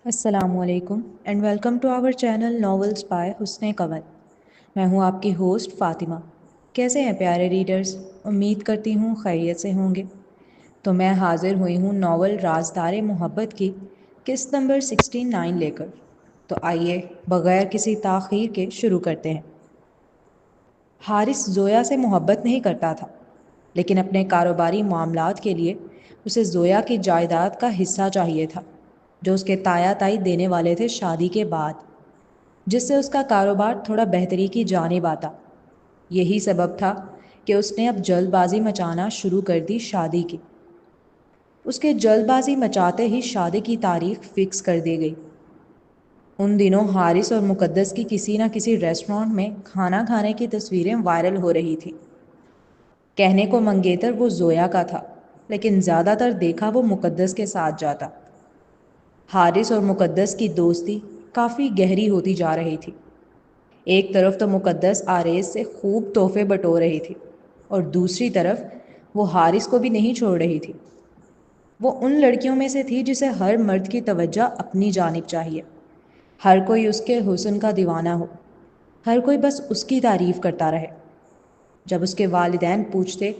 السلام علیکم and welcome to our channel novels by Hasan Qamar. میں ہوں آپ کی ہوسٹ فاطمہ۔ کیسے ہیں پیارے ریڈرز؟ امید کرتی ہوں خیریت سے ہوں گے۔ تو میں حاضر ہوئی ہوں ناول رازدار محبت کی قسط نمبر 69 لے کر۔ تو آئیے بغیر کسی تاخیر کے شروع کرتے ہیں۔ حارث زویا سے محبت نہیں کرتا تھا، لیکن اپنے کاروباری معاملات کے لیے اسے زویا کی جائیداد کا حصہ چاہیے تھا جو اس کے تایا تائی دینے والے تھے شادی کے بعد، جس سے اس کا کاروبار تھوڑا بہتری کی جانب آتا۔ یہی سبب تھا کہ اس نے اب جلد بازی مچانا شروع کر دی شادی کی۔ اس کے جلد بازی مچاتے ہی شادی کی تاریخ فکس کر دی گئی۔ ان دنوں حارث اور مقدس کی کسی نہ کسی ریسٹورانٹ میں کھانا کھانے کی تصویریں وائرل ہو رہی تھی۔ کہنے کو منگیتر وہ زویا کا تھا، لیکن زیادہ تر دیکھا وہ مقدس کے ساتھ جاتا۔ حارث اور مقدس کی دوستی کافی گہری ہوتی جا رہی تھی۔ ایک طرف تو مقدس آریز سے خوب تحفے بٹور رہی تھی، اور دوسری طرف وہ حارث کو بھی نہیں چھوڑ رہی تھی۔ وہ ان لڑکیوں میں سے تھی جسے ہر مرد کی توجہ اپنی جانب چاہیے، ہر کوئی اس کے حسن کا دیوانہ ہو، ہر کوئی بس اس کی تعریف کرتا رہے۔ جب اس کے والدین پوچھتے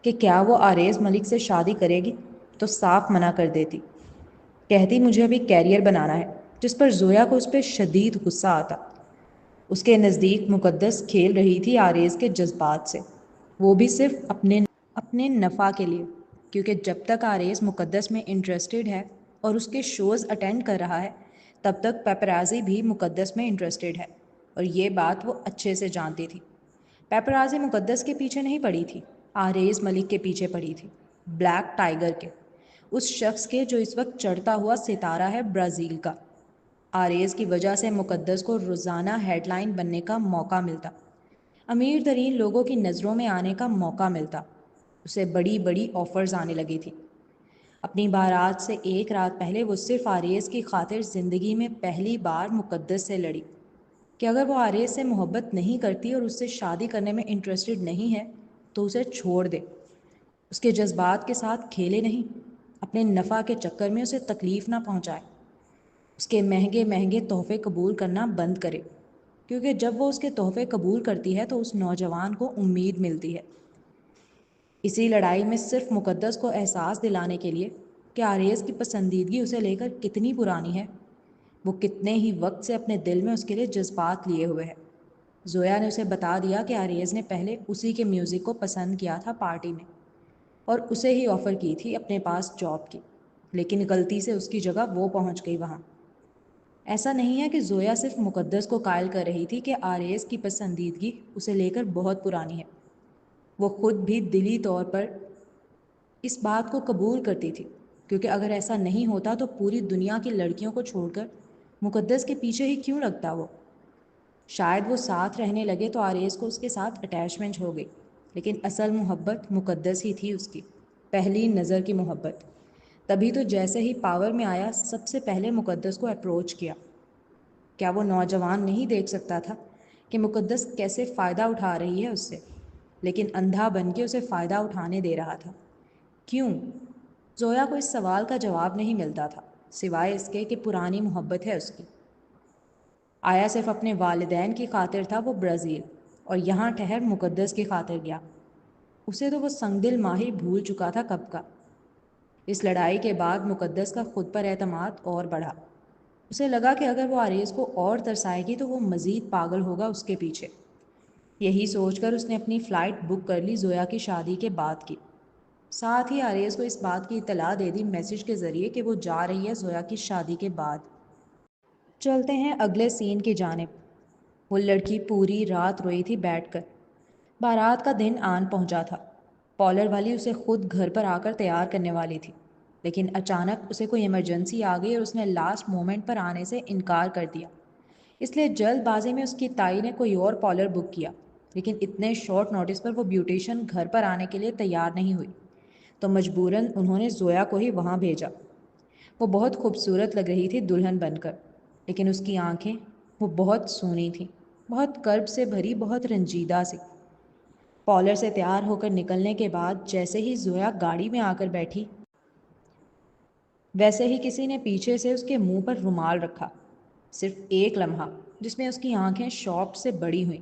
کہ کیا وہ آریز ملک سے شادی کرے گی تو صاف منع کر دیتی، کہتی مجھے ابھی کیریئر بنانا ہے، جس پر زویا کو اس پہ شدید غصہ آتا۔ اس کے نزدیک مقدس کھیل رہی تھی آریز کے جذبات سے، وہ بھی صرف اپنے نفع کے لیے، کیونکہ جب تک آریز مقدس میں انٹرسٹڈ ہے اور اس کے شوز اٹینڈ کر رہا ہے تب تک پیپرازی بھی مقدس میں انٹرسٹڈ ہے، اور یہ بات وہ اچھے سے جانتی تھی۔ پیپرازی مقدس کے پیچھے نہیں پڑی تھی، آریز ملک کے پیچھے پڑی تھی، بلیک ٹائیگر کے، اس شخص کے جو اس وقت چڑھتا ہوا ستارہ ہے برازیل کا۔ آریز کی وجہ سے مقدس کو روزانہ ہیڈ لائن بننے کا موقع ملتا، امیر ترین لوگوں کی نظروں میں آنے کا موقع ملتا، اسے بڑی بڑی آفرز آنے لگی تھی۔ اپنی بارات سے ایک رات پہلے وہ صرف آریز کی خاطر زندگی میں پہلی بار مقدس سے لڑی کہ اگر وہ آریز سے محبت نہیں کرتی اور اس سے شادی کرنے میں انٹرسٹڈ نہیں ہے تو اسے چھوڑ دے، اس کے جذبات کے ساتھ کھیلے نہیں، اپنے نفع کے چکر میں اسے تکلیف نہ پہنچائے، اس کے مہنگے مہنگے تحفے قبول کرنا بند کرے، کیونکہ جب وہ اس کے تحفے قبول کرتی ہے تو اس نوجوان کو امید ملتی ہے۔ اسی لڑائی میں صرف مقدس کو احساس دلانے کے لیے کہ آریز کی پسندیدگی اسے لے کر کتنی پرانی ہے، وہ کتنے ہی وقت سے اپنے دل میں اس کے لیے جذبات لیے ہوئے ہے۔ زویا نے اسے بتا دیا کہ آریز نے پہلے اسی کے میوزک کو پسند کیا تھا پارٹی میں، اور اسے ہی آفر کی تھی اپنے پاس جاب کی، لیکن غلطی سے اس کی جگہ وہ پہنچ گئی وہاں۔ ایسا نہیں ہے کہ زویا صرف مقدس کو قائل کر رہی تھی کہ آریز کی پسندیدگی اسے لے کر بہت پرانی ہے، وہ خود بھی دلی طور پر اس بات کو قبول کرتی تھی، کیونکہ اگر ایسا نہیں ہوتا تو پوری دنیا کی لڑکیوں کو چھوڑ کر مقدس کے پیچھے ہی کیوں لگتا وہ؟ شاید وہ ساتھ رہنے لگے تو آریز کو اس کے ساتھ اٹیچمنٹ ہو گئی، لیکن اصل محبت مقدس ہی تھی، اس کی پہلی نظر کی محبت۔ تبھی تو جیسے ہی پاور میں آیا سب سے پہلے مقدس کو اپروچ کیا۔ کیا وہ نوجوان نہیں دیکھ سکتا تھا کہ مقدس کیسے فائدہ اٹھا رہی ہے اس سے، لیکن اندھا بن کے اسے فائدہ اٹھانے دے رہا تھا؟ کیوں؟ زویا کو اس سوال کا جواب نہیں ملتا تھا، سوائے اس کے کہ پرانی محبت ہے اس کی۔ آیا صرف اپنے والدین کی خاطر تھا وہ برازیل، اور یہاں ٹھہر مقدس کی خاطر گیا۔ اسے تو وہ سنگ دل ماہر بھول چکا تھا کب کا۔ اس لڑائی کے بعد مقدس کا خود پر اعتماد اور بڑھا۔ اسے لگا کہ اگر وہ آریز کو اور ترسائے گی تو وہ مزید پاگل ہوگا اس کے پیچھے۔ یہی سوچ کر اس نے اپنی فلائٹ بک کر لی زویا کی شادی کے بعد کی، ساتھ ہی آریز کو اس بات کی اطلاع دے دی میسج کے ذریعے کہ وہ جا رہی ہے زویا کی شادی کے بعد۔ چلتے ہیں اگلے سین کی جانب۔ وہ لڑکی پوری رات روئی تھی بیٹھ کر۔ بارات کا دن آن پہنچا تھا، پارلر والی اسے خود گھر پر آ کر تیار کرنے والی تھی، لیکن اچانک اسے کوئی ایمرجنسی آ گئی اور اس نے لاسٹ مومنٹ پر آنے سے انکار کر دیا، اس لیے جلد بازی میں اس کی تائی نے کوئی اور پارلر بک کیا، لیکن اتنے شارٹ نوٹس پر وہ بیوٹیشین گھر پر آنے کے لیے تیار نہیں ہوئی، تو مجبوراً انہوں نے زویا کو ہی وہاں بھیجا۔ وہ بہت خوبصورت لگ رہی تھی دلہن بن کر، لیکن اس کی آنکھیں وہ بہت سونی تھیں، بہت کرب سے بھری، بہت رنجیدہ سی۔ پارلر سے تیار ہو کر نکلنے کے بعد جیسے ہی زویا گاڑی میں آ کر بیٹھی، ویسے ہی کسی نے پیچھے سے اس کے منہ پر رومال رکھا، صرف ایک لمحہ جس میں اس کی آنکھیں شوق سے بڑی ہوئیں،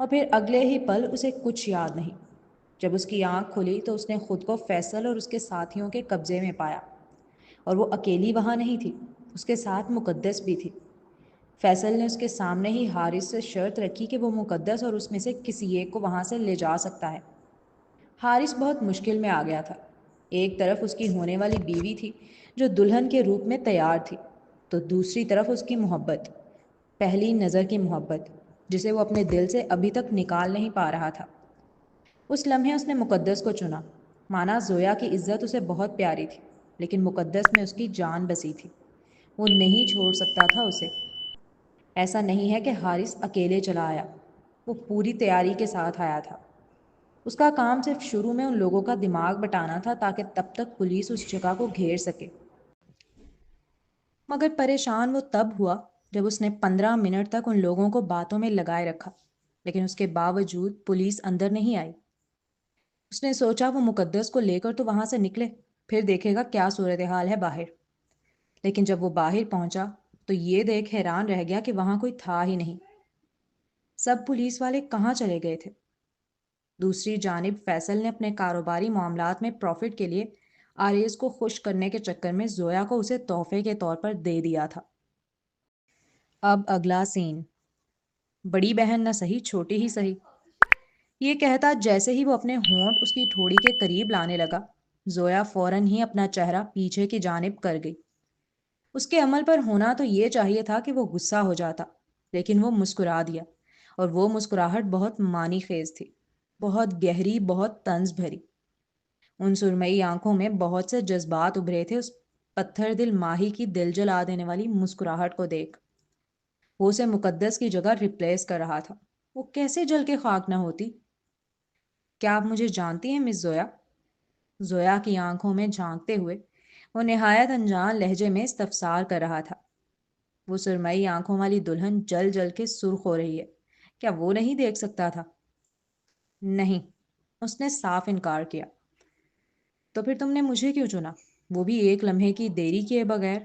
اور پھر اگلے ہی پل اسے کچھ یاد نہیں۔ جب اس کی آنکھ کھلی تو اس نے خود کو فیصل اور اس کے ساتھیوں کے قبضے میں پایا، اور وہ اکیلی وہاں نہیں تھی، اس کے ساتھ مقدس بھی تھی۔ فیصل نے اس کے سامنے ہی حارث سے شرط رکھی کہ وہ مقدس اور اس میں سے کسی ایک کو وہاں سے لے جا سکتا ہے۔ حارث بہت مشکل میں آ گیا تھا۔ ایک طرف اس کی ہونے والی بیوی تھی جو دلہن کے روپ میں تیار تھی، تو دوسری طرف اس کی محبت، پہلی نظر کی محبت، جسے وہ اپنے دل سے ابھی تک نکال نہیں پا رہا تھا۔ اس لمحے اس نے مقدس کو چنا، مانا زویا کی عزت اسے بہت پیاری تھی، لیکن مقدس میں اس کی جان بسی تھی، وہ نہیں چھوڑ سکتا تھا اسے۔ ایسا نہیں ہے کہ حارث اکیلے چلا آیا، وہ پوری تیاری کے ساتھ آیا تھا۔ اس کا کام صرف شروع میں ان لوگوں کا دماغ بٹانا تھا تاکہ تب تک پولیس اس جگہ کو گھیر سکے۔ مگر پریشان وہ تب ہوا جب اس نے 15 منٹ تک ان لوگوں کو باتوں میں لگائے رکھا، لیکن اس کے باوجود پولیس اندر نہیں آئی۔ اس نے سوچا وہ مقدس کو لے کر تو وہاں سے نکلے، پھر دیکھے گا کیا صورتحال ہے باہر۔ لیکن جب وہ باہر پہنچا تو یہ دیکھ حیران رہ گیا کہ وہاں کوئی تھا ہی نہیں۔ سب پولیس والے کہاں چلے گئے تھے؟ دوسری جانب فیصل نے اپنے کاروباری معاملات میں پروفٹ کے لیے آریز کو خوش کرنے کے چکر میں زویا کو اسے تحفے کے طور پر دے دیا تھا۔ اب اگلا سین، بڑی بہن نہ سہی چھوٹی ہی سہی، یہ کہتا جیسے ہی وہ اپنے ہونٹ اس کی ٹھوڑی کے قریب لانے لگا، زویا فوراً ہی اپنا چہرہ پیچھے کی جانب کر گئی۔ اس کے عمل پر ہونا تو یہ چاہیے تھا کہ وہ غصہ ہو جاتا، لیکن وہ مسکرا دیا، اور وہ مسکراہٹ بہت معنی خیز تھی، بہت گہری، بہت طنز بھری۔ ان سرمئی آنکھوں میں بہت سے جذبات ابھرے تھے اس پتھر دل ماہی کی دل جلا دینے والی مسکراہٹ کو دیکھ۔ وہ اسے مقدس کی جگہ ریپلیس کر رہا تھا۔ وہ کیسے جل کے خاک نہ ہوتی؟ کیا آپ مجھے جانتی ہیں مس زویا؟ زویا کی آنکھوں میں جھانکتے ہوئے وہ نہایت انجان لہجے میں استفسار کر رہا تھا۔ وہ سرمئی آنکھوں والی دلہن جل جل کے سرخ ہو رہی ہے، کیا وہ نہیں دیکھ سکتا تھا؟ نہیں، اس نے صاف انکار کیا۔ تو پھر تم نے مجھے کیوں چنا، وہ بھی ایک لمحے کی دیری کیے بغیر؟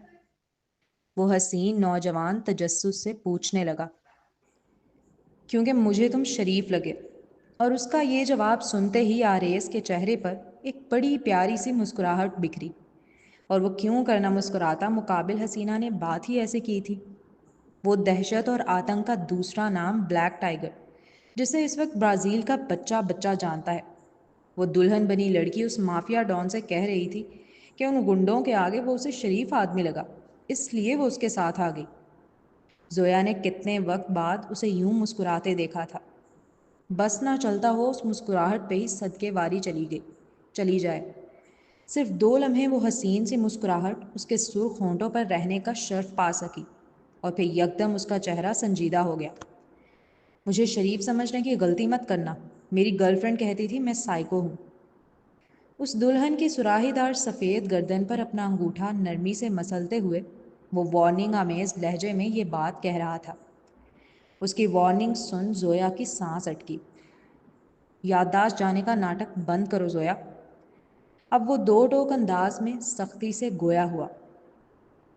وہ حسین نوجوان تجسس سے پوچھنے لگا۔ کیونکہ مجھے تم شریف لگے۔ اور اس کا یہ جواب سنتے ہی آریز کے چہرے پر ایک بڑی پیاری سی مسکراہٹ بکھری۔ اور وہ کیوں کرنا مسکراتا، مقابل حسینہ نے بات ہی ایسے کی تھی۔ وہ دہشت اور آتنک کا دوسرا نام بلیک ٹائیگر، جسے اس وقت برازیل کا بچہ بچہ جانتا ہے۔ وہ دلہن بنی لڑکی اس مافیا ڈان سے کہہ رہی تھی کہ ان گنڈوں کے آگے وہ اسے شریف آدمی لگا، اس لیے وہ اس کے ساتھ آ گئی۔ زویا نے کتنے وقت بعد اسے یوں مسکراتے دیکھا تھا۔ بس نہ چلتا ہو اس مسکراہٹ پہ ہی صدقے واری چلی جائے۔ صرف 2 لمحے وہ حسین سی مسکراہٹ اس کے سرخ ہونٹوں پر رہنے کا شرف پا سکی، اور پھر یکدم اس کا چہرہ سنجیدہ ہو گیا۔ مجھے شریف سمجھنے کی غلطی مت کرنا، میری گرل فرینڈ کہتی تھی میں سائیکو ہوں۔ اس دلہن کی سراہی دار سفید گردن پر اپنا انگوٹھا نرمی سے مسلتے ہوئے وہ وارننگ آمیز لہجے میں یہ بات کہہ رہا تھا۔ اس کی وارننگ سن زویا کی سانس اٹکی۔ یادداشت جانے کا ناٹک بند کرو زویا۔ اب وہ 2 ٹوک انداز میں سختی سے گویا ہوا۔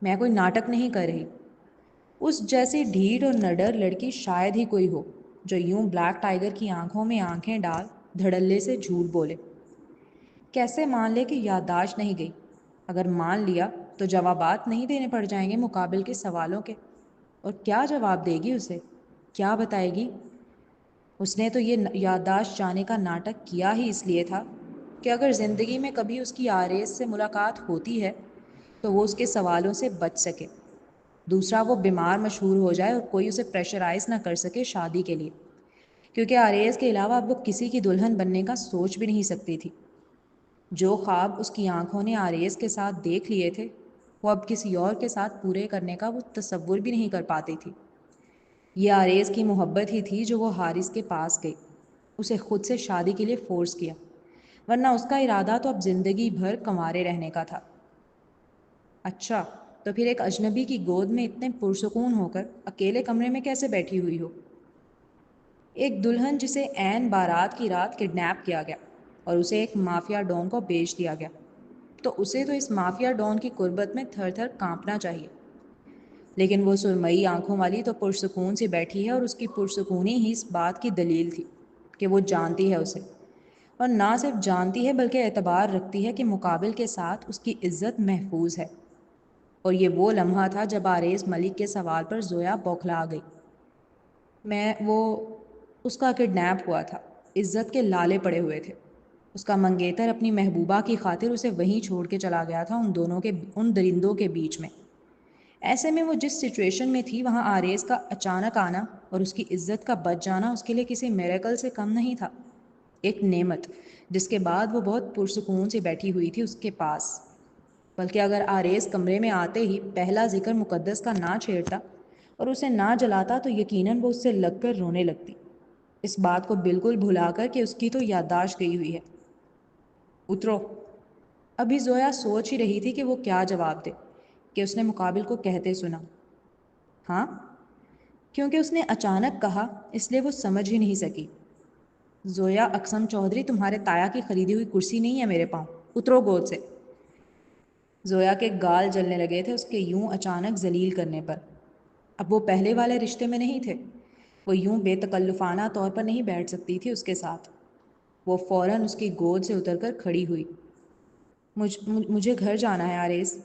میں کوئی ناٹک نہیں کر رہی۔ اس جیسی ڈھیٹ اور نڈر لڑکی شاید ہی کوئی ہو جو یوں بلیک ٹائیگر کی آنکھوں میں آنکھیں ڈال دھڑلے سے جھوٹ بولے۔ کیسے مان لے کہ یادداشت نہیں گئی؟ اگر مان لیا تو جوابات نہیں دینے پڑ جائیں گے مقابل کے سوالوں کے؟ اور کیا جواب دے گی اسے؟ کیا بتائے گی؟ اس نے تو یہ یادداشت جانے کا ناٹک کیا ہی اس لیے تھا کہ اگر زندگی میں کبھی اس کی آریز سے ملاقات ہوتی ہے تو وہ اس کے سوالوں سے بچ سکے، دوسرا وہ بیمار مشہور ہو جائے اور کوئی اسے پریشرائز نہ کر سکے شادی کے لیے، کیونکہ آریز کے علاوہ اب وہ کسی کی دلہن بننے کا سوچ بھی نہیں سکتی تھی۔ جو خواب اس کی آنکھوں نے آریز کے ساتھ دیکھ لیے تھے وہ اب کسی اور کے ساتھ پورے کرنے کا وہ تصور بھی نہیں کر پاتی تھی۔ یہ آریز کی محبت ہی تھی جو وہ حارث کے پاس گئی، اسے خود سے شادی کے لیے فورس کیا، ورنہ اس کا ارادہ تو اب زندگی بھر کنوارے رہنے کا تھا۔ اچھا، تو پھر ایک اجنبی کی گود میں اتنے پرسکون ہو کر اکیلے کمرے میں کیسے بیٹھی ہوئی ہو؟ ایک دلہن جسے عین بارات کی رات کڈنیپ کیا گیا اور اسے ایک مافیا ڈون کو بیچ دیا گیا، تو اسے تو اس مافیا ڈان کی قربت میں تھر تھر کانپنا چاہیے، لیکن وہ سرمئی آنکھوں والی تو پرسکون سے بیٹھی ہے، اور اس کی پرسکونی ہی اس بات کی دلیل تھی کہ وہ جانتی ہے اسے، اور نہ صرف جانتی ہے بلکہ اعتبار رکھتی ہے کہ مقابل کے ساتھ اس کی عزت محفوظ ہے۔ اور یہ وہ لمحہ تھا جب آریز ملک کے سوال پر زویا بوکھلا گئی۔ وہ اس کا کڈنیپ ہوا تھا، عزت کے لالے پڑے ہوئے تھے، اس کا منگیتر اپنی محبوبہ کی خاطر اسے وہیں چھوڑ کے چلا گیا تھا، ان درندوں کے بیچ میں۔ ایسے میں وہ جس سچویشن میں تھی وہاں آریز کا اچانک آنا اور اس کی عزت کا بچ جانا اس کے لیے کسی میریکل سے کم نہیں تھا، ایک نعمت جس کے بعد وہ بہت پرسکون سے بیٹھی ہوئی تھی اس کے پاس۔ بلکہ اگر آریز کمرے میں آتے ہی پہلا ذکر مقدس کا نہ چھیڑتا اور اسے نہ جلاتا تو یقیناً وہ اس سے لگ کر رونے لگتی، اس بات کو بالکل بھلا کر کہ اس کی تو یادداشت گئی ہوئی ہے۔ اترو۔ ابھی زویا سوچ ہی رہی تھی کہ وہ کیا جواب دے کہ اس نے مقابل کو کہتے سنا، ہاں؟ کیونکہ اس نے اچانک کہا اس لیے وہ سمجھ ہی نہیں سکی۔ زویا اقسم چودھری، تمہارے تایا کی خریدی ہوئی کرسی نہیں ہے میرے پاؤں، اترو گود سے۔ زویا کے گال جلنے لگے تھے اس کے یوں اچانک ذلیل کرنے پر۔ اب وہ پہلے والے رشتے میں نہیں تھے، وہ یوں بے تکلفانہ طور پر نہیں بیٹھ سکتی تھی اس کے ساتھ۔ وہ فوراً اس کی گود سے اتر کر کھڑی ہوئی۔ مجھے گھر جانا ہے آریز۔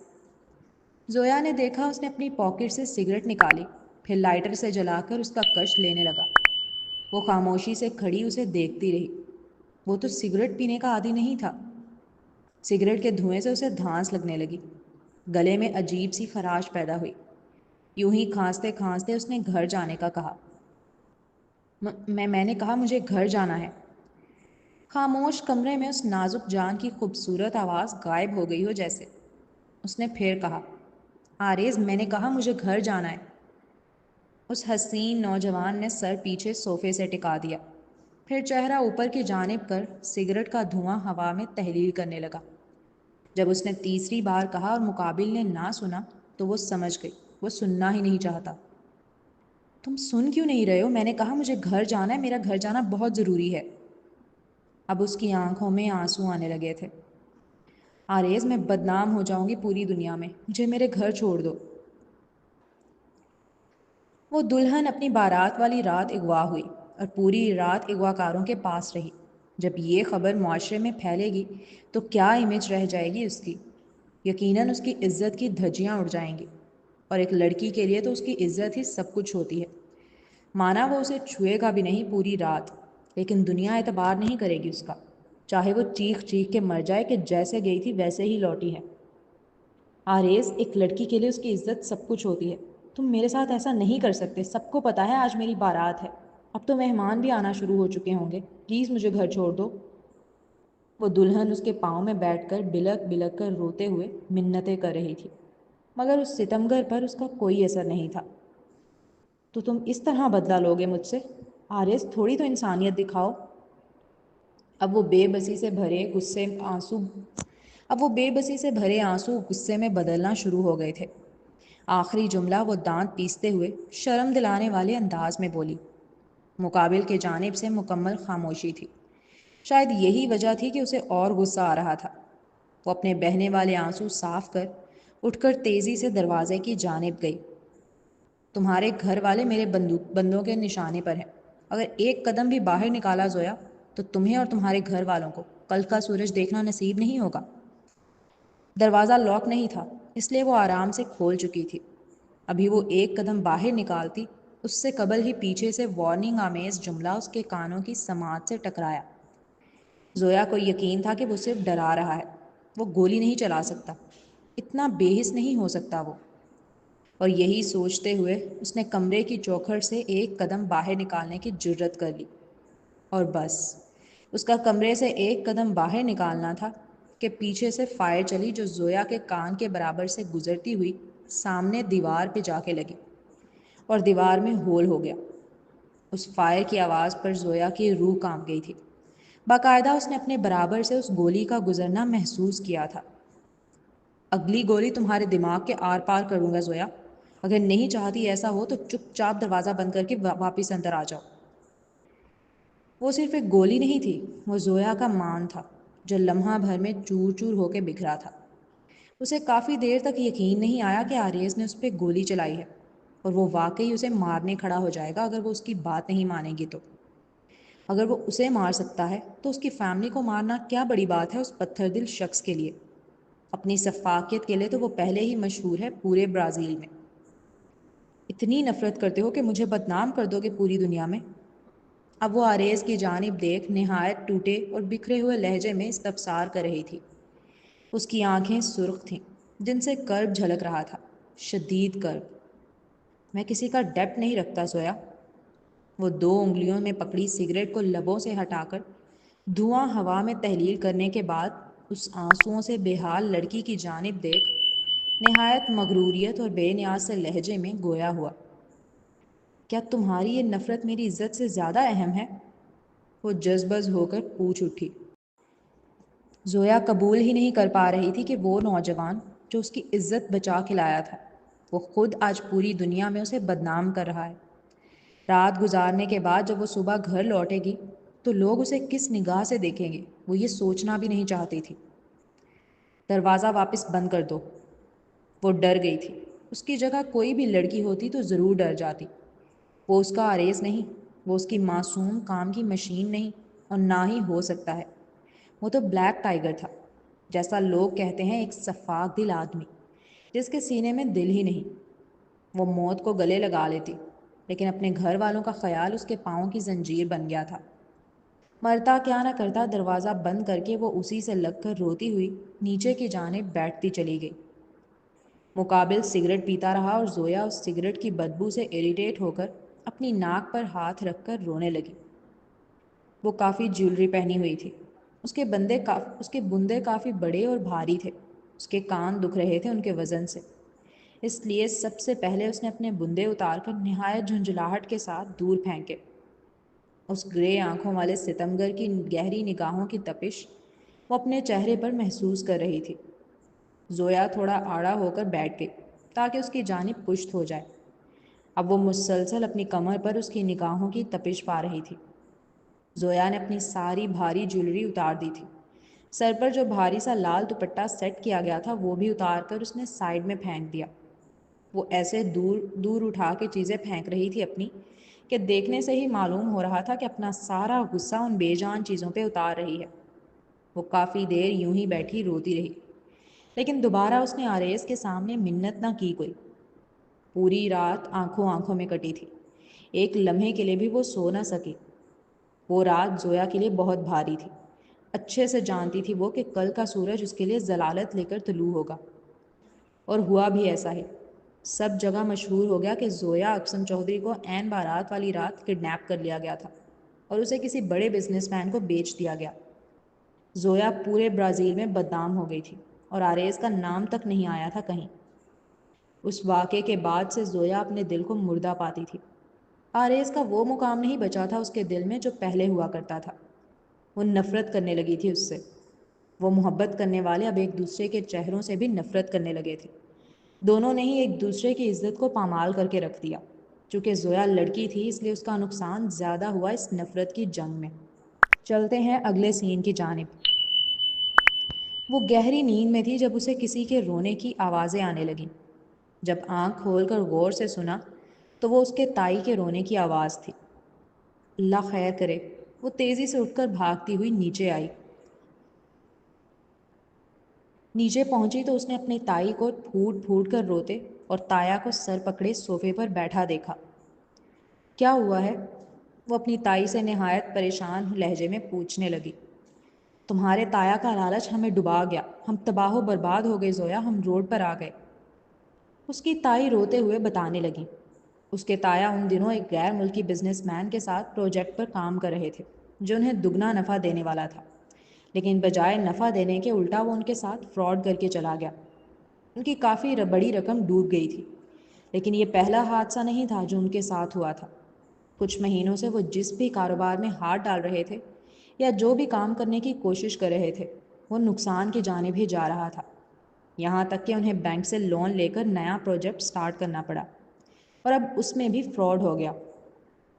زویا نے دیکھا اس نے اپنی پاکٹ سے سگریٹ نکالی، پھر لائٹر سے جلا کر اس کا کش لینے لگا۔ وہ خاموشی سے کھڑی اسے دیکھتی رہی۔ وہ تو سگریٹ پینے کا عادی نہیں تھا۔ سگریٹ کے دھوئیں سے اسے دھانس لگنے لگی، گلے میں عجیب سی خراش پیدا ہوئی۔ یوں ہی کھانستے کھانستے اس نے گھر جانے کا کہا۔ میں نے کہا مجھے گھر جانا ہے۔ خاموش کمرے میں اس نازک جان کی خوبصورت آواز غائب ہو گئی ہو جیسے۔ اس نے پھر کہا، آریز میں نے کہا مجھے گھر جانا ہے۔ اس حسین نوجوان نے سر پیچھے صوفے سے ٹکا دیا، پھر چہرہ اوپر کی جانب کر سگریٹ کا دھواں ہوا میں تحلیل کرنے لگا۔ جب اس نے تیسری بار کہا اور مقابل نے نہ سنا تو وہ سمجھ گئی وہ سننا ہی نہیں چاہتا۔ تم سن کیوں نہیں رہے ہو؟ میں نے کہا مجھے گھر جانا ہے، میرا گھر جانا بہت ضروری ہے۔ اب اس کی آنکھوں میں آنسو آنے لگے تھے۔ آریز میں بدنام ہو جاؤں گی پوری دنیا میں، مجھے میرے گھر چھوڑ دو۔ وہ دلہن اپنی بارات والی رات اغوا ہوئی اور پوری رات اغوا کاروں کے پاس رہی۔ جب یہ خبر معاشرے میں پھیلے گی تو کیا امیج رہ جائے گی اس کی؟ یقیناً اس کی عزت کی دھجیاں اڑ جائیں گی، اور ایک لڑکی کے لیے تو اس کی عزت ہی سب کچھ ہوتی ہے۔ مانا وہ اسے چھوئے گا بھی نہیں پوری رات، لیکن دنیا اعتبار نہیں کرے گی اس کا، چاہے وہ چیخ چیخ کے مر جائے کہ جیسے گئی تھی ویسے ہی لوٹی ہے۔ آریز، ایک لڑکی کے لیے اس کی عزت سب کچھ ہوتی ہے۔ تم میرے ساتھ ایسا نہیں کر سکتے، سب کو پتا ہے آج میری بارات ہے، اب تو مہمان بھی آنا شروع ہو چکے ہوں گے، پلیز مجھے گھر چھوڑ دو۔ وہ دلہن اس کے پاؤں میں بیٹھ کر بلک بلک کر روتے ہوئے منتیں کر رہی تھی، مگر اس ستمگر پر اس کا کوئی اثر نہیں تھا۔ تو تم اس طرح بدلہ لوگے مجھ سے؟ آریز تھوڑی تو انسانیت دکھاؤ۔ اب وہ بے بسی سے بھرے آنسو غصے میں بدلنا شروع ہو گئے تھے۔ آخری جملہ وہ دانت پیستے ہوئے شرم دلانے والے انداز میں بولی۔ مقابل کے جانب سے مکمل خاموشی تھی۔ شاید یہی وجہ تھی کہ اسے اور غصہ آ رہا تھا۔ وہ اپنے بہنے والے آنسو صاف کر اٹھ کر تیزی سے دروازے کی جانب گئی۔ تمہارے گھر والے میرے بندوں کے نشانے پر ہیں، اگر ایک قدم بھی باہر نکالا زویا تو تمہیں اور تمہارے گھر والوں کو کل کا سورج دیکھنا نصیب نہیں ہوگا۔ دروازہ لاک نہیں تھا، اس لیے وہ آرام سے کھول چکی تھی۔ ابھی وہ ایک قدم باہر نکالتی، اس سے قبل ہی پیچھے سے وارننگ آمیز جملہ اس کے کانوں کی سماعت سے ٹکرایا۔ زویا کو یقین تھا کہ وہ صرف ڈرا رہا ہے، وہ گولی نہیں چلا سکتا، اتنا بے حس نہیں ہو سکتا وہ۔ اور یہی سوچتے ہوئے اس نے کمرے کی چوکھٹ سے ایک قدم باہر نکالنے کی جرت کر لی، اور بس اس کا کمرے سے ایک قدم باہر نکالنا تھا کہ پیچھے سے فائر چلی جو زویا کے کان کے برابر سے گزرتی ہوئی سامنے دیوار پہ جا کے لگی اور دیوار میں ہول ہو گیا۔ اس فائر کی آواز پر زویا کی روح کانپ گئی تھی۔ باقاعدہ اس نے اپنے برابر سے اس گولی کا گزرنا محسوس کیا تھا۔ اگلی گولی تمہارے دماغ کے آر پار کروں گا زویا، اگر نہیں چاہتی ایسا ہو تو چپ چاپ دروازہ بند کر کے واپس اندر آ جاؤ۔ وہ صرف ایک گولی نہیں تھی، وہ زویا کا مان تھا جو لمحہ بھر میں چور چور ہو کے بکھرا تھا۔ اسے کافی دیر تک یقین نہیں آیا کہ آریز نے اس پہ گولی چلائی ہے اور وہ واقعی اسے مارنے کھڑا ہو جائے گا اگر وہ اس کی بات نہیں مانے گی تو۔ اگر وہ اسے مار سکتا ہے تو اس کی فیملی کو مارنا کیا بڑی بات ہے اس پتھر دل شخص کے لیے۔ اپنی سفاکیت کے لیے تو وہ پہلے ہی مشہور ہے پورے برازیل میں۔ اتنی نفرت کرتے ہو کہ مجھے بدنام کر دو گے پوری دنیا میں؟ اب وہ آریز کی جانب دیکھ نہایت ٹوٹے اور بکھرے ہوئے لہجے میں استفسار کر رہی تھی۔ اس کی آنکھیں سرخ تھیں جن سے کرب جھلک رہا تھا، شدید کرب۔ میں کسی کا ڈیپ نہیں رکھتا زویا۔ وہ 2 انگلیوں میں پکڑی سگریٹ کو لبوں سے ہٹا کر دھواں ہوا میں تحلیل کرنے کے بعد اس آنسوؤں سے بے حال لڑکی کی جانب دیکھ نہایت مغروریت اور بے نیاز سے لہجے میں گویا ہوا۔ کیا تمہاری یہ نفرت میری عزت سے زیادہ اہم ہے؟ وہ جذبز ہو کر پوچھ اٹھی۔ زویا قبول ہی نہیں کر پا رہی تھی کہ وہ نوجوان جو اس کی عزت بچا کے لایا تھا، وہ خود آج پوری دنیا میں اسے بدنام کر رہا ہے۔ رات گزارنے کے بعد جب وہ صبح گھر لوٹے گی تو لوگ اسے کس نگاہ سے دیکھیں گے وہ یہ سوچنا بھی نہیں چاہتی تھی۔ دروازہ واپس بند کر دو۔ وہ ڈر گئی تھی۔ اس کی جگہ کوئی بھی لڑکی ہوتی تو ضرور ڈر جاتی۔ وہ اس کا آریز نہیں، وہ اس کی معصوم کام کی مشین نہیں، اور نہ ہی ہو سکتا ہے۔ وہ تو بلیک ٹائیگر تھا، جیسا لوگ کہتے ہیں، ایک صفاک دل آدمی جس کے سینے میں دل ہی نہیں۔ وہ موت کو گلے لگا لیتی، لیکن اپنے گھر والوں کا خیال اس کے پاؤں کی زنجیر بن گیا تھا۔ مرتا کیا نہ کرتا، دروازہ بند کر کے وہ اسی سے لگ کر روتی ہوئی نیچے کی جانب بیٹھتی چلی گئی۔ مقابل سگریٹ پیتا رہا اور زویا اس سگریٹ کی بدبو سے اریٹیٹ ہو کر اپنی ناک پر ہاتھ رکھ کر رونے لگی۔ وہ کافی جیولری پہنی ہوئی تھی۔ اس کے بندے کافی بڑے اور بھاری تھے۔ اس کے کان دکھ رہے تھے ان کے وزن سے، اس لیے سب سے پہلے اس نے اپنے بندے اتار کر نہایت جھنجھلاہٹ کے ساتھ دور پھینکے۔ اس گرے آنکھوں والے ستمگر کی گہری نگاہوں کی تپش وہ اپنے چہرے پر محسوس کر رہی تھی۔ زویا تھوڑا آڑا ہو کر بیٹھ گئی تاکہ اس کی جانب پشت ہو جائے۔ اب وہ مسلسل اپنی کمر پر اس کی نگاہوں کی تپش پا رہی تھی۔ زویا نے اپنی ساری بھاری جیولری اتار دی تھی۔ سر پر جو بھاری سا لال دوپٹہ سیٹ کیا گیا تھا وہ بھی اتار کر اس نے سائڈ میں پھینک دیا۔ وہ ایسے دور دور اٹھا کے چیزیں پھینک رہی تھی اپنی کہ دیکھنے سے ہی معلوم ہو رہا تھا کہ اپنا سارا غصہ ان بے جان چیزوں پہ اتار رہی ہے۔ وہ کافی دیر یوں ہی بیٹھی روتی رہی، لیکن دوبارہ اس نے آریز کے سامنے منت نہ کی کوئی۔ پوری رات آنکھوں آنکھوں میں کٹی تھی، ایک لمحے کے لیے بھی وہ سو نہ سکی۔ وہ رات زویا کے لیے بہت بھاری تھی۔ اچھے سے جانتی تھی وہ کہ کل کا سورج اس کے لیے ضلالت لے کر طلوع ہوگا، اور ہوا بھی ایسا ہے۔ سب جگہ مشہور ہو گیا کہ زویا اقسم چودھری کو عین بارات والی رات کڈنیپ کر لیا گیا تھا اور اسے کسی بڑے بزنس مین کو بیچ دیا گیا۔ زویا پورے برازیل میں بدنام ہو گئی تھی اور آریز کا نام تک نہیں آیا تھا کہیں۔ اس واقعے کے بعد سے زویا اپنے دل کو مردہ پاتی تھی۔ آریز کا وہ مقام نہیں بچا تھا اس کے دل میں جو پہلے ہوا کرتا تھا۔ وہ نفرت کرنے لگی تھی اس سے۔ وہ محبت کرنے والے اب ایک دوسرے کے چہروں سے بھی نفرت کرنے لگے تھے۔ دونوں نے ہی ایک دوسرے کی عزت کو پامال کر کے رکھ دیا۔ چونکہ زویا لڑکی تھی اس لیے اس کا نقصان زیادہ ہوا اس نفرت کی جنگ میں۔ چلتے ہیں اگلے سین کی جانب۔ وہ گہری نیند میں تھی جب اسے کسی کے رونے کی آوازیں آنے لگیں۔ جب آنکھ کھول کر غور سے سنا تو وہ اس کے تائی کے رونے کی آواز تھی۔ اللہ خیر کرے، وہ تیزی سے اٹھ کر بھاگتی ہوئی نیچے آئی۔ نیچے پہنچی تو اس نے اپنے تائی کو پھوٹ پھوٹ کر روتے اور تایا کو سر پکڑے صوفے پر بیٹھا دیکھا۔ کیا ہوا ہے؟ وہ اپنی تائی سے نہایت پریشان لہجے میں پوچھنے لگی۔ تمہارے تایا کا لالچ ہمیں ڈبا گیا، ہم تباہ و برباد ہو گئے زویا، ہم روڈ پر آ گئے۔ اس کی تائی روتے ہوئے بتانے لگی۔ اس کے تایا ان دنوں ایک غیر ملکی بزنس مین کے ساتھ پروجیکٹ پر کام کر رہے تھے جو انہیں دگنا نفع دینے والا تھا، لیکن بجائے نفع دینے کے الٹا وہ ان کے ساتھ فراڈ کر کے چلا گیا۔ ان کی کافی بڑی رقم ڈوب گئی تھی، لیکن یہ پہلا حادثہ نہیں تھا جو ان کے ساتھ ہوا تھا۔ کچھ مہینوں سے وہ جس بھی کاروبار میں ہاتھ ڈال رہے تھے یا جو بھی کام کرنے کی کوشش کر رہے تھے وہ نقصان کی جانب ہی جا رہا تھا، یہاں تک کہ انہیں بینک سے لون لے کر نیا پروجیکٹ سٹارٹ کرنا پڑا، اور اب اس میں بھی فراڈ ہو گیا۔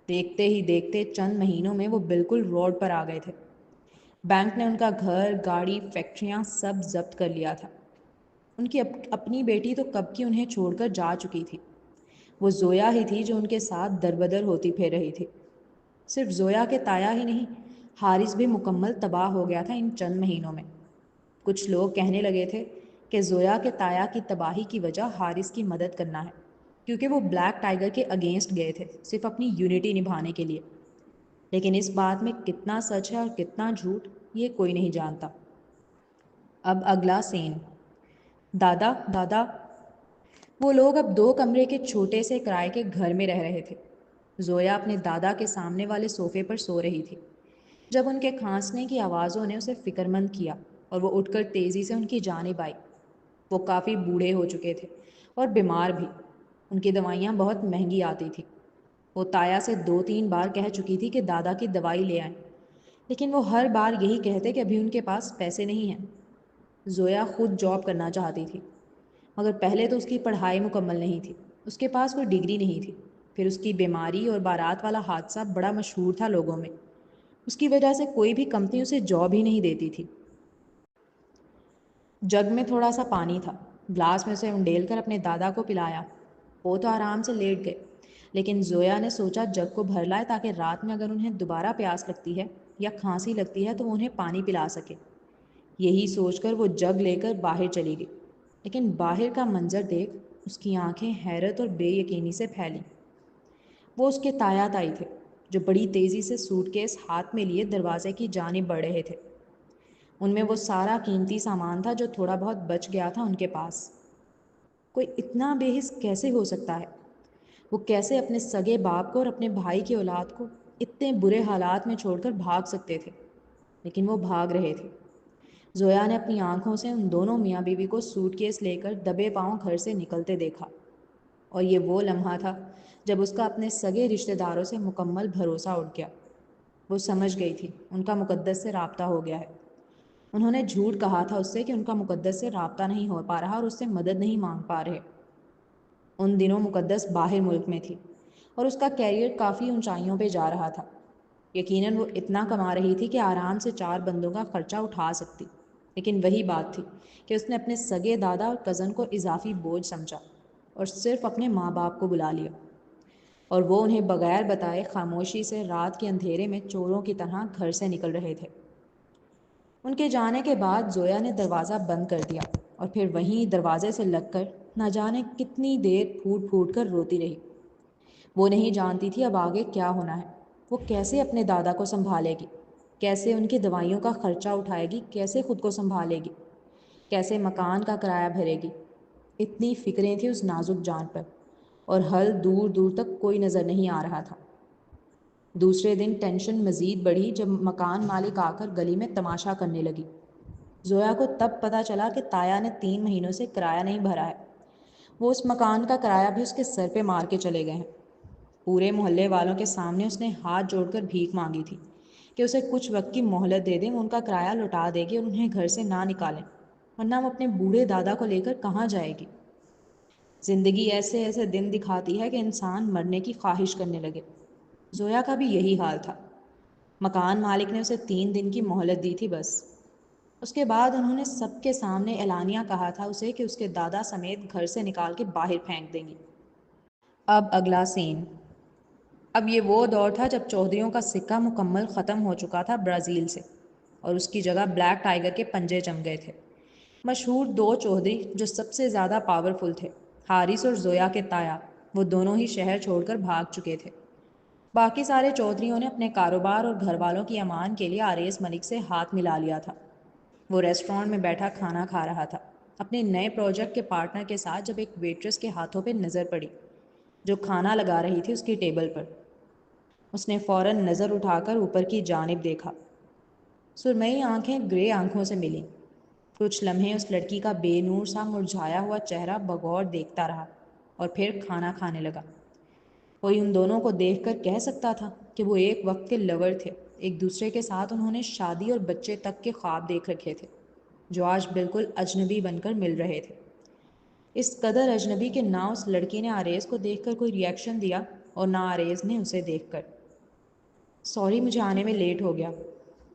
دیکھتے ہی دیکھتے چند مہینوں میں وہ بالکل روڈ پر آ گئے تھے۔ بینک نے ان کا گھر، گاڑی، فیکٹریاں سب ضبط کر لیا تھا۔ ان کی اپنی بیٹی تو کب کی انہیں چھوڑ کر جا چکی تھی۔ وہ زویا ہی تھی جو ان کے ساتھ دربدر ہوتی پھر رہی تھی۔ صرف زویا کے تایا ہی نہیں، حارث بھی مکمل تباہ ہو گیا تھا ان چند مہینوں میں۔ کچھ لوگ کہنے لگے تھے کہ زویا کے تایا کی تباہی کی وجہ حارث کی مدد کرنا ہے، کیونکہ وہ بلیک ٹائیگر کے اگینسٹ گئے تھے صرف اپنی یونٹی نبھانے کے لیے۔ لیکن اس بات میں کتنا سچ ہے اور کتنا جھوٹ، یہ کوئی نہیں جانتا۔ اب اگلا سین۔ دادا دادا وہ لوگ اب 2 کمرے کے چھوٹے سے کرائے کے گھر میں رہ رہے تھے۔ زویا اپنے دادا کے سامنے والے صوفے پر سو رہی تھی جب ان کے کھانسنے کی آوازوں نے اسے فکر مند کیا اور وہ اٹھ کر تیزی سے ان کی جانب آئی۔ وہ کافی بوڑھے ہو چکے تھے اور بیمار بھی۔ ان کی دوائیاں بہت مہنگی آتی تھیں۔ وہ تایا سے 2-3 بار کہہ چکی تھی کہ دادا کی دوائی لے آئیں، لیکن وہ ہر بار یہی کہتے کہ ابھی ان کے پاس پیسے نہیں ہیں۔ زویا خود جاب کرنا چاہتی تھی، مگر پہلے تو اس کی پڑھائی مکمل نہیں تھی، اس کے پاس کوئی ڈگری نہیں تھی۔ پھر اس کی بیماری اور بارات والا حادثہ بڑا مشہور تھا لوگوں میں۔ اس کی وجہ سے کوئی بھی کمپنی اسے جاب ہی نہیں دیتی تھی۔ جگ میں تھوڑا سا پانی تھا، گلاس میں اسے انڈیل کر اپنے دادا کو پلایا۔ وہ تو آرام سے لیٹ گئے، لیکن زویا نے سوچا جگ کو بھر لائے تاکہ رات میں اگر انہیں دوبارہ پیاس لگتی ہے یا کھانسی لگتی ہے تو وہ انہیں پانی پلا سکے۔ یہی سوچ کر وہ جگ لے کر باہر چلی گئی، لیکن باہر کا منظر دیکھ اس کی آنکھیں حیرت اور بے یقینی سے پھیلیں۔ وہ اس کے تایا تائی تھے جو بڑی تیزی سے سوٹ کیس ہاتھ میں لیے دروازے کی جانب بڑھ رہے تھے۔ ان میں وہ سارا قیمتی سامان تھا جو تھوڑا بہت بچ گیا تھا ان کے پاس۔ کوئی اتنا بے حس کیسے ہو سکتا ہے؟ وہ کیسے اپنے سگے باپ کو اور اپنے بھائی کی اولاد کو اتنے برے حالات میں چھوڑ کر بھاگ سکتے تھے؟ لیکن وہ بھاگ رہے تھے۔ زویا نے اپنی آنکھوں سے ان دونوں میاں بیوی کو سوٹ کیس لے کر دبے پاؤں گھر سے نکلتے دیکھا، اور یہ وہ لمحہ تھا جب اس کا اپنے سگے رشتہ داروں سے مکمل بھروسہ اٹھ گیا۔ وہ سمجھ گئی تھی ان کا مقدس سے رابطہ ہو گیا ہے۔ انہوں نے جھوٹ کہا تھا اس سے کہ ان کا مقدس سے رابطہ نہیں ہو پا رہا اور اس سے مدد نہیں مانگ پا رہے۔ ان دنوں مقدس باہر ملک میں تھی اور اس کا کیریئر کافی اونچائیوں پہ جا رہا تھا۔ یقیناً وہ اتنا کما رہی تھی کہ آرام سے 4 بندوں کا خرچہ اٹھا سکتی، لیکن وہی بات تھی کہ اس نے اپنے سگے دادا اور کزن کو اضافی بوجھ سمجھا اور صرف اپنے ماں باپ کو بلا لیا، اور وہ انہیں بغیر بتائے خاموشی سے رات کے اندھیرے میں چوروں کی طرح گھر سے نکل رہے تھے۔ ان کے جانے کے بعد زویا نے دروازہ بند کر دیا اور پھر وہیں دروازے سے لگ کر نہ جانے کتنی دیر پھوٹ پھوٹ کر روتی رہی۔ وہ نہیں جانتی تھی اب آگے کیا ہونا ہے۔ وہ کیسے اپنے دادا کو سنبھالے گی، کیسے ان کی دوائیوں کا خرچہ اٹھائے گی، کیسے خود کو سنبھالے گی، کیسے مکان کا کرایہ بھرے گی۔ اتنی فکریں تھیں اس نازک جان پر، اور حل دور دور تک کوئی نظر نہیں آ رہا تھا۔ دوسرے دن ٹینشن مزید بڑھی جب مکان مالک آ کر گلی میں تماشا کرنے لگی۔ زویا کو تب پتہ چلا کہ تایا نے 3 مہینوں سے کرایہ نہیں بھرا ہے۔ وہ اس مکان کا کرایہ بھی اس کے سر پہ مار کے چلے گئے ہیں۔ پورے محلے والوں کے سامنے اس نے ہاتھ جوڑ کر بھیک مانگی تھی کہ اسے کچھ وقت کی مہلت دے دیں، وہ ان کا کرایہ لوٹا دے گی اور انہیں گھر سے نہ نکالیں، ورنہ وہ اپنے بوڑھے دادا کو لے کر کہاں جائے گی۔ زندگی ایسے ایسے دن دکھاتی ہے کہ انسان مرنے کی خواہش کرنے لگے۔ زویا کا بھی یہی حال تھا۔ مکان مالک نے اسے 3 دن کی مہلت دی تھی بس۔ اس کے بعد انہوں نے سب کے سامنے اعلانیہ کہا تھا اسے کہ اس کے دادا سمیت گھر سے نکال کے باہر پھینک دیں گی۔ اب اگلا سین۔ اب یہ وہ دور تھا جب چودھریوں کا سکہ مکمل ختم ہو چکا تھا برازیل سے، اور اس کی جگہ بلیک ٹائیگر کے پنجے جم گئے تھے۔ مشہور 2 چودھری جو سب سے زیادہ پاورفل تھے، حارث اور زویا کے تایا، وہ دونوں ہی شہر چھوڑ کر بھاگ چکے تھے۔ باقی سارے چودھریوں نے اپنے کاروبار اور گھر والوں کی امان کے لیے آریس ملک سے ہاتھ ملا لیا تھا۔ وہ ریسٹورانٹ میں بیٹھا کھانا کھا رہا تھا اپنے نئے پروجیکٹ کے پارٹنر کے ساتھ جب ایک ویٹرس کے ہاتھوں پہ نظر پڑی جو کھانا لگا رہی تھی اس کی ٹیبل پر۔ اس نے فوراً نظر اٹھا کر اوپر کی جانب دیکھا۔ سرمئی آنکھیں گرے آنکھوں سے ملیں۔ کچھ لمحے اس لڑکی کا بے نور سا مرجھایا ہوا چہرہ بغور دیکھتا رہا اور پھر کھانا کھانے لگا۔ کوئی ان دونوں کو دیکھ کر کہہ سکتا تھا کہ وہ ایک وقت کے لور تھے، ایک دوسرے کے ساتھ انہوں نے شادی اور بچے تک کے خواب دیکھ رکھے تھے، جو آج بالکل اجنبی بن کر مل رہے تھے۔ اس قدر اجنبی کہ نہ اس لڑکی نے آریز کو دیکھ کر کوئی ریئیکشن دیا اور نہ آریز نے اسے دیکھ کر۔ سوری، مجھے آنے میں لیٹ ہو گیا۔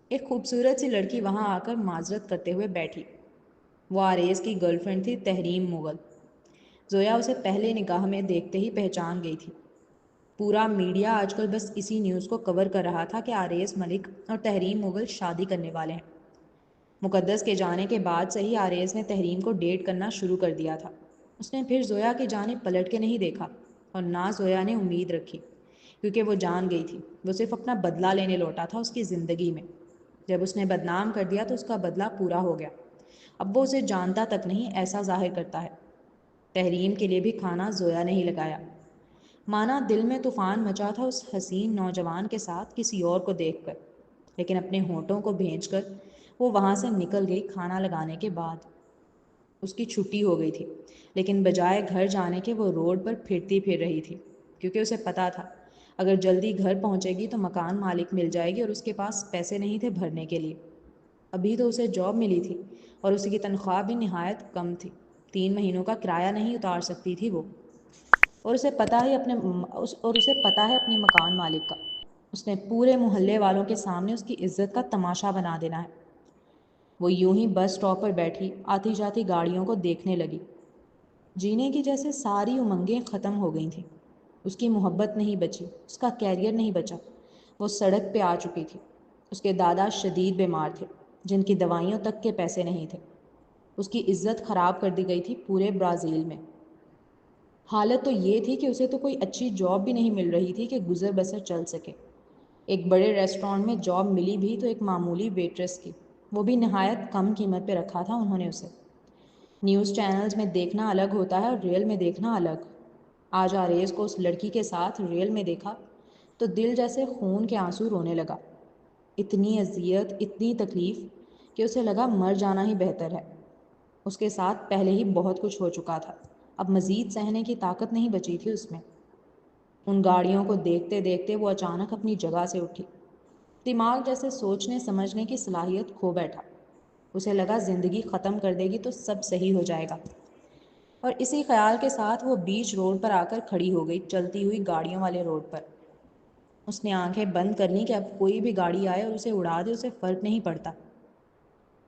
ایک خوبصورت سی لڑکی وہاں آ کر معذرت کرتے ہوئے بیٹھی۔ وہ آریز کی گرل فرینڈ تھی تحریم مغل۔ زویا اسے پہلے نگاہ میں دیکھتے ہی پہچان گئی تھی۔ پورا میڈیا آج کل بس اسی نیوز کو کور کر رہا تھا کہ آریز ملک اور تحریم مغل شادی کرنے والے ہیں۔ مقدس کے جانے کے بعد سے ہی آریز نے تحریم کو ڈیٹ کرنا شروع کر دیا تھا۔ اس نے پھر زویا کی جانب پلٹ کے نہیں دیکھا، اور نہ زویا نے امید رکھی، کیونکہ وہ جان گئی تھی وہ صرف اپنا بدلہ لینے لوٹا تھا اس کی زندگی میں۔ جب اس نے بدنام کر دیا تو اس کا بدلہ پورا ہو گیا۔ اب وہ اسے جانتا تک نہیں ایسا ظاہر کرتا ہے۔ تحریم کے لیے بھی کھانا زویا نے ہی لگایا۔ مانا دل میں طوفان مچا تھا اس حسین نوجوان کے ساتھ کسی اور کو دیکھ کر، لیکن اپنے ہونٹوں کو بھینچ کر وہ وہاں سے نکل گئی۔ کھانا لگانے کے بعد اس کی چھٹی ہو گئی تھی، لیکن بجائے گھر جانے کے وہ روڈ پر پھرتی پھر رہی تھی، کیونکہ اسے پتا تھا اگر جلدی گھر پہنچے گی تو مکان مالک مل جائے گی، اور اس کے پاس پیسے نہیں تھے بھرنے کے لیے۔ ابھی تو اسے جاب ملی تھی اور اس کی تنخواہ بھی نہایت کم تھی، 3 مہینوں کا کرایہ نہیں اتار سکتی تھی وہ، اور اسے پتہ ہے اپنے مکان مالک کا۔ اس نے پورے محلے والوں کے سامنے اس کی عزت کا تماشا بنا دینا ہے۔ وہ یوں ہی بس اسٹاپ پر بیٹھی آتی جاتی گاڑیوں کو دیکھنے لگی۔ جینے کی جیسے ساری امنگیں ختم ہو گئی تھیں۔ اس کی محبت نہیں بچی، اس کا کیریئر نہیں بچا۔ وہ سڑک پہ آ چکی تھی۔ اس کے دادا شدید بیمار تھے، جن کی دوائیوں تک کے پیسے نہیں تھے۔ اس کی عزت خراب کر دی گئی تھی پورے برازیل میں۔ حالت تو یہ تھی کہ اسے تو کوئی اچھی جاب بھی نہیں مل رہی تھی کہ گزر بسر چل سکے۔ ایک بڑے ریسٹورانٹ میں جاب ملی بھی تو ایک معمولی ویٹریس کی، وہ بھی نہایت کم قیمت پہ رکھا تھا انہوں نے اسے۔ نیوز چینلز میں دیکھنا الگ ہوتا ہے اور ریل میں دیکھنا الگ۔ آج آریز کو اس لڑکی کے ساتھ ریل میں دیکھا تو دل جیسے خون کے آنسو رونے لگا۔ اتنی اذیت، اتنی تکلیف کہ اسے لگا مر جانا ہی بہتر ہے۔ اس کے ساتھ پہلے ہی بہت کچھ ہو چکا تھا، اب مزید سہنے کی طاقت نہیں بچی تھی اس میں۔ ان گاڑیوں کو دیکھتے دیکھتے وہ اچانک اپنی جگہ سے اٹھی۔ دماغ جیسے سوچنے سمجھنے کی صلاحیت کھو بیٹھا۔ اسے لگا زندگی ختم کر دے گی تو سب صحیح ہو جائے گا، اور اسی خیال کے ساتھ وہ بیچ روڈ پر آ کر کھڑی ہو گئی، چلتی ہوئی گاڑیوں والے روڈ پر۔ اس نے آنکھیں بند کر لیں کہ اب کوئی بھی گاڑی آئے اور اسے اڑا دے اسے فرق نہیں پڑتا۔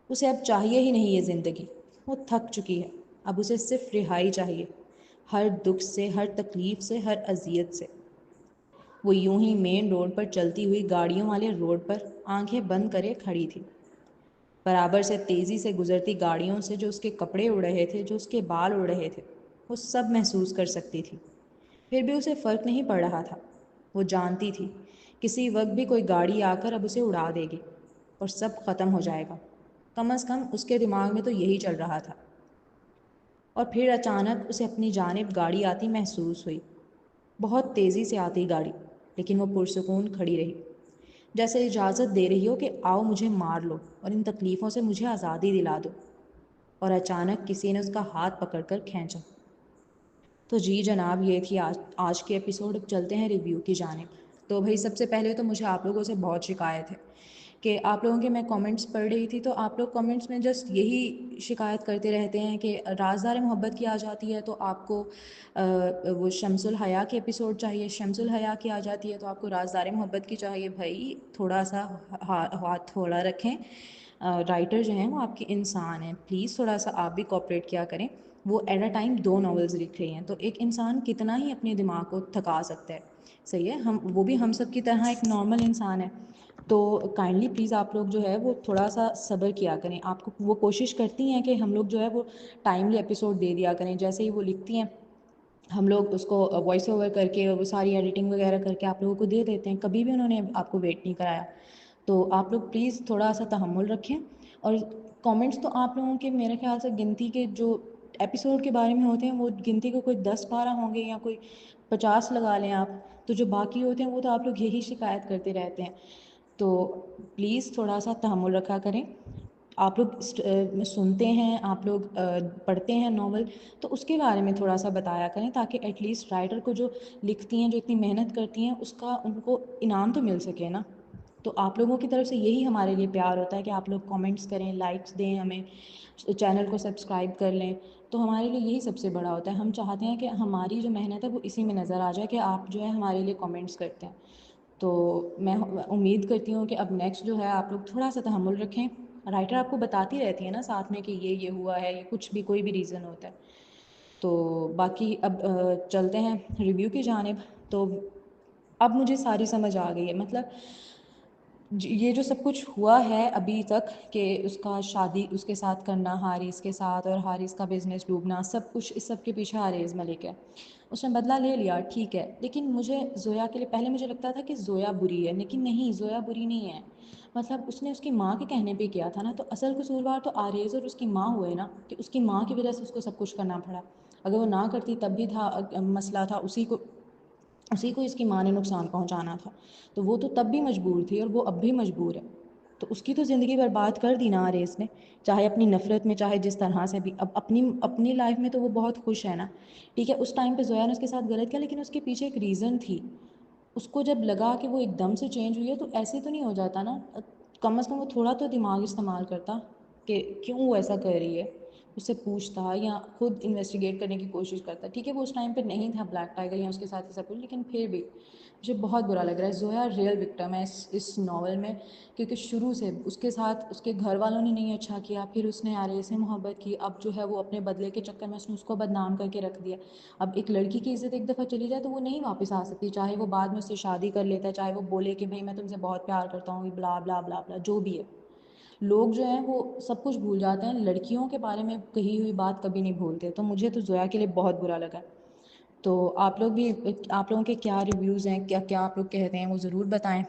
اسے اب چاہیے ہی نہیں یہ زندگی، وہ تھک چکی ہے۔ اب اسے صرف رہائی چاہیے، ہر دکھ سے، ہر تکلیف سے، ہر اذیت سے۔ وہ یوں ہی مین روڈ پر چلتی ہوئی گاڑیوں والے روڈ پر آنکھیں بند کرے کھڑی تھی۔ برابر سے تیزی سے گزرتی گاڑیوں سے جو اس کے کپڑے اڑ رہے تھے، جو اس کے بال اڑ رہے تھے، وہ سب محسوس کر سکتی تھی۔ پھر بھی اسے فرق نہیں پڑ رہا تھا۔ وہ جانتی تھی کسی وقت بھی کوئی گاڑی آ کر اب اسے اڑا دے گی اور سب ختم ہو جائے گا۔ کم از کم اس کے دماغ میں تو یہی چل رہا تھا۔ اور پھر اچانک اسے اپنی جانب گاڑی آتی محسوس ہوئی، بہت تیزی سے آتی گاڑی، لیکن وہ پرسکون کھڑی رہی، جیسے اجازت دے رہی ہو کہ آؤ مجھے مار لو اور ان تکلیفوں سے مجھے آزادی دلا دو۔ اور اچانک کسی نے اس کا ہاتھ پکڑ کر کھینچا۔ تو جی جناب، یہ تھی آج کے ایپیسوڈ۔ اب چلتے ہیں ریویو کی جانب۔ تو بھائی سب سے پہلے تو مجھے آپ لوگوں سے بہت شکایت ہے کہ آپ لوگوں کے میں کامنٹس پڑھ رہی تھی تو آپ لوگ کامنٹس میں جسٹ یہی شکایت کرتے رہتے ہیں کہ رازدار محبت کی آ جاتی ہے تو آپ کو وہ شمس الحیا کی ایپیسوڈ چاہیے، شمس الحیا کی آ جاتی ہے تو آپ کو رازدار محبت کی چاہیے۔ بھائی تھوڑا سا ہاتھ تھوڑا رکھیں، رائٹر جو ہیں وہ آپ کے انسان ہیں، پلیز تھوڑا سا آپ بھی کوآپریٹ کیا کریں۔ وہ ایٹ اے ٹائم 2 ناولز لکھ رہی ہیں، تو ایک انسان کتنا ہی اپنے دماغ کو تھکا سکتا ہے، صحیح ہے؟ وہ بھی ہم سب کی طرح ایک نارمل انسان ہے۔ تو کائنڈلی پلیز آپ لوگ جو ہے وہ تھوڑا سا صبر کیا کریں۔ آپ کو وہ کوشش کرتی ہیں کہ ہم لوگ جو ہے وہ ٹائملی ایپیسوڈ دے دیا کریں، جیسے ہی وہ لکھتی ہیں ہم لوگ اس کو وائس اوور کر کے اور وہ ساری ایڈیٹنگ وغیرہ کر کے آپ لوگوں کو دے دیتے ہیں۔ کبھی بھی انہوں نے آپ کو ویٹ نہیں کرایا۔ تو آپ لوگ پلیز تھوڑا سا تحمل رکھیں، اور کامنٹس تو آپ لوگوں کے میرے خیال سے گنتی کے جو ایپیسوڈ کے بارے میں ہوتے ہیں وہ گنتی کو کوئی 10-12 ہوں گے یا کوئی 50 لگا لیں آپ، تو جو باقی ہوتے ہیں وہ تو آپ لوگ یہی شکایت کرتے رہتے ہیں۔ تو پلیز تھوڑا سا تحمل رکھا کریں۔ آپ لوگ سنتے ہیں، آپ لوگ پڑھتے ہیں ناول، تو اس کے بارے میں تھوڑا سا بتایا کریں تاکہ ایٹ لیسٹ رائٹر کو جو لکھتی ہیں، جو اتنی محنت کرتی ہیں، اس کا ان کو انعام تو مل سکے نا۔ تو آپ لوگوں کی طرف سے یہی ہمارے لیے پیار ہوتا ہے کہ آپ لوگ کامنٹس کریں، لائکس دیں ہمیں، چینل کو سبسکرائب کر لیں، تو ہمارے لیے یہی سب سے بڑا ہوتا ہے۔ ہم چاہتے ہیں کہ ہماری جو محنت ہے وہ اسی میں نظر آ جائے کہ آپ جو ہے ہمارے لیے کامنٹس کرتے ہیں۔ تو میں امید کرتی ہوں کہ اب نیکسٹ جو ہے آپ لوگ تھوڑا سا تحمل رکھیں، رائٹر آپ کو بتاتی رہتی ہے نا ساتھ میں کہ یہ ہوا ہے، یہ کچھ بھی کوئی بھی ریزن ہوتا ہے. تو باقی اب چلتے ہیں ریویو کی جانب. تو اب مجھے ساری سمجھ آ گئی ہے، مطلب یہ جو سب کچھ ہوا ہے ابھی تک کہ اس کا شادی اس کے ساتھ کرنا حارث کے ساتھ، اور حارث کا بزنس ڈوبنا، سب کچھ اس سب کے پیچھے عریض ملک ہے. اس نے بدلہ لے لیا، ٹھیک ہے، لیکن مجھے زویا کے لیے پہلے مجھے لگتا تھا کہ زویا بری ہے، لیکن نہیں، زویا بری نہیں ہے. مطلب اس نے اس کی ماں کے کہنے پہ کیا تھا نا، تو اصل قصوروار تو عریض اور اس کی ماں ہوئے نا، کہ اس کی ماں کی وجہ سے اس کو سب کچھ کرنا پڑا. اگر وہ نہ کرتی تب بھی تھا مسئلہ تھا، اسی کو اس کی ماں نے نقصان پہنچانا تھا. تو وہ تو تب بھی مجبور تھی اور وہ اب بھی مجبور ہے. تو اس کی تو زندگی برباد کر دی نا آریز نے، چاہے اپنی نفرت میں، چاہے جس طرح سے بھی. اب اپنی لائف میں تو وہ بہت خوش ہے نا، ٹھیک ہے. اس ٹائم پہ زویا نے اس کے ساتھ غلط کیا، لیکن اس کے پیچھے ایک ریزن تھی. اس کو جب لگا کہ وہ ایک دم سے چینج ہوئی ہے تو ایسے تو نہیں ہو جاتا نا. کم از کم وہ تھوڑا تو دماغ استعمال کرتا کہ کیوں وہ ایسا کر رہی ہے، اس سے پوچھتا یا خود انویسٹیگیٹ کرنے کی کوشش کرتا. ٹھیک ہے وہ اس ٹائم پہ نہیں تھا بلیک ٹائیگر یا اس کے ساتھ ایسا کچھ، لیکن پھر بھی مجھے بہت برا لگ رہا ہے. زویا ریئل وکٹم ہے اس ناول میں، کیونکہ شروع سے اس کے ساتھ اس کے گھر والوں نے نہیں اچھا کیا، پھر اس نے عریض سے محبت کی، اب جو ہے وہ اپنے بدلے کے چکر میں اس کو بدنام کر کے رکھ دیا. اب ایک لڑکی کی عزت ایک دفعہ چلی جائے تو وہ نہیں واپس آ سکتی، چاہے وہ بعد میں اس سے شادی کر لیتا ہے، چاہے وہ بولے کہ بھائی میں تم سے بہت پیار کرتا ہوں، بلا بلا بلا بلا جو بھی ہے. لوگ جو ہیں وہ سب کچھ بھول جاتے ہیں، لڑکیوں کے بارے میں کہی ہوئی بات کبھی نہیں بھولتے. تو مجھے تو زویا کے لیے بہت برا لگا. تو آپ لوگوں کے کیا ریویوز ہیں، کیا آپ لوگ کہتے ہیں وہ ضرور بتائیں.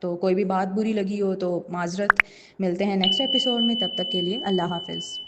تو کوئی بھی بات بری لگی ہو تو معذرت. ملتے ہیں نیکسٹ ایپیسوڈ میں، تب تک کے لیے اللہ حافظ.